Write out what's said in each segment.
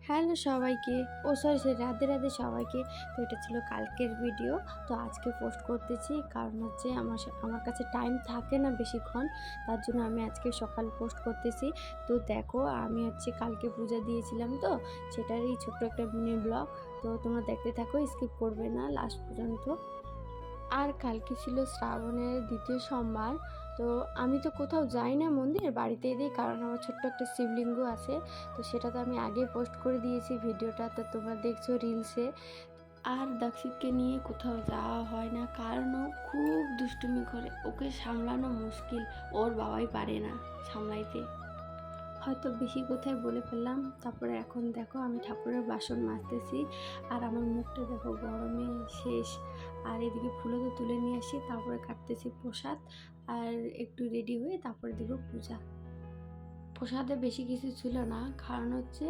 Hello সবাইকে, sorry Radhe Radhe সবাইকে। তো এটা ছিল কালকের ভিডিও। তো আজকে পোস্ট করতেছি কারণ হচ্ছে আমার কাছে টাইম থাকে না বেশিক্ষণ, তার জন্য আমি আজকে সকাল পোস্ট করতেছি। তো দেখো আমি হচ্ছে কালকে পূজা দিয়েছিলাম, তো সেটারই ছোট্ট একটা মিনি ব্লগ। তো তোমরা দেখতে থাকো, স্কিপ করবে না লাস্ট পর্যন্ত। আর কালকে ছিল শ্রাবণের দ্বিতীয় সোমবার। তো আমি তো কোথাও যাই না মন্দির, বাড়িতেই দিই, কারণ আমার ছোট্ট একটা শিবলিঙ্গ আছে। তো সেটা তো আমি আগে পোস্ট করে দিয়েছি ভিডিওটা, তো তোমরা দেখছো রিলসে। আর দক্ষিণকে নিয়ে কোথাও যাওয়া হয় না, কারণ ও খুব দুষ্টুমি করে, ওকে সামলানো মুশকিল, ওর বাবাই পারে না সামলাইতে। হয়তো বেশি কোথায় বলে ফেললাম। তারপরে এখন দেখো আমি ঠাকুরের বাসন মাজতেছি, আর আমার মুখটা দেখো গরমে শেষ। আর এদিকে ফুলও তো তুলে নিয়ে আসি, তারপরে কাটতেছি প্রসাদ, আর একটু রেডি হয়ে তারপরে দিব পূজা। প্রসাদে বেশি কিছু ছিল না, কারণ হচ্ছে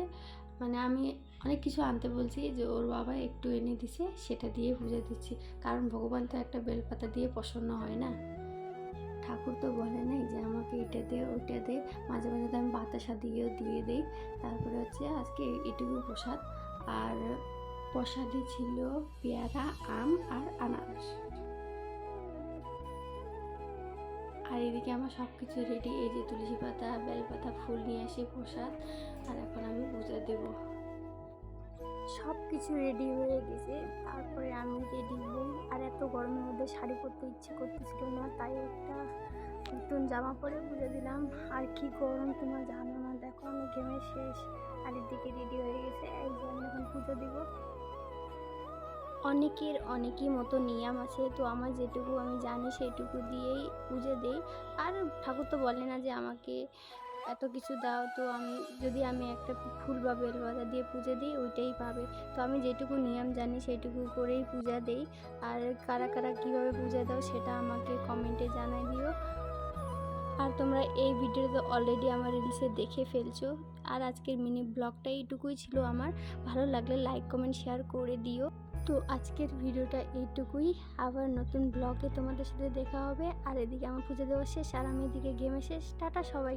আমি অনেক কিছু আনতে বলছি, যে ওর বাবা একটু এনে দিছে, সেটা দিয়ে পূজা দিচ্ছি। কারণ ভগবান তো একটা বেলপাতা দিয়ে প্রসন্ন হয় না। ঠাকুর তো বলে নাই যে আমাকে এটা দে ওইটা দে, মাঝে মাঝে তো আমি বাতাসা দিয়ে দিই। তারপরে হচ্ছে আজকে এটুকু প্রসাদ। আর প্রসাদে ছিল পেয়ারা, আম আর আনারস। আর এদিকে আমার সব কিছু রেডি, এই যে তুলসী পাতা, বেলপাতা, ফুল নিয়ে আসি, প্রসাদ। আর এখন আমি পূজা দেব। সব কিছু রেডি হয়ে গেছে, তারপরে আমি রেডি হই। আর এত গরমের মধ্যে শাড়ি পরতে ইচ্ছে করতেছিল না, তাই একটা নতুন জামা পরে পুজো দিলাম। আর কি গরম তোমরা জানো না, দেখো আমি ঘেমে শেষ। আর এদিকে রেডি হয়ে গেছে, এই যে আমি এখন পুজো দিব। অনেকই মতো নিয়ম আছে, তো আমার যেটুকু আমি জানি সেইটুকু দিয়েই পুজো দেই। আর ঠাকুর তো বলে না যে আমাকে এত কিছু দাও, তো যদি আমি একটা ফুল বা বেলপাতা দিয়ে পুজো দিই ওইটাই পাবে। তো আমি যেটুকু নিয়ম জানি সেইটুকু করেই পূজা দেই। আর কারা কারা কীভাবে পূজা দাও সেটা আমাকে কমেন্টে জানাই দিও। আর তোমরা এই ভিডিওতে অলরেডি আমার রিলসে দেখে ফেলছো। আর আজকের মিনি ব্লগটা এইটুকুই ছিল আমার। ভালো লাগলে লাইক কমেন্ট শেয়ার করে দিও। তো আজকের ভিডিওটা এইটুকুই, আবার নতুন ব্লগে তোমাদের সাথে দেখা হবে। আর এদিকে আমার পুজো দেওয়া শেষ, আর আমি এদিকে গেমে শেষ। টাটা সবাই।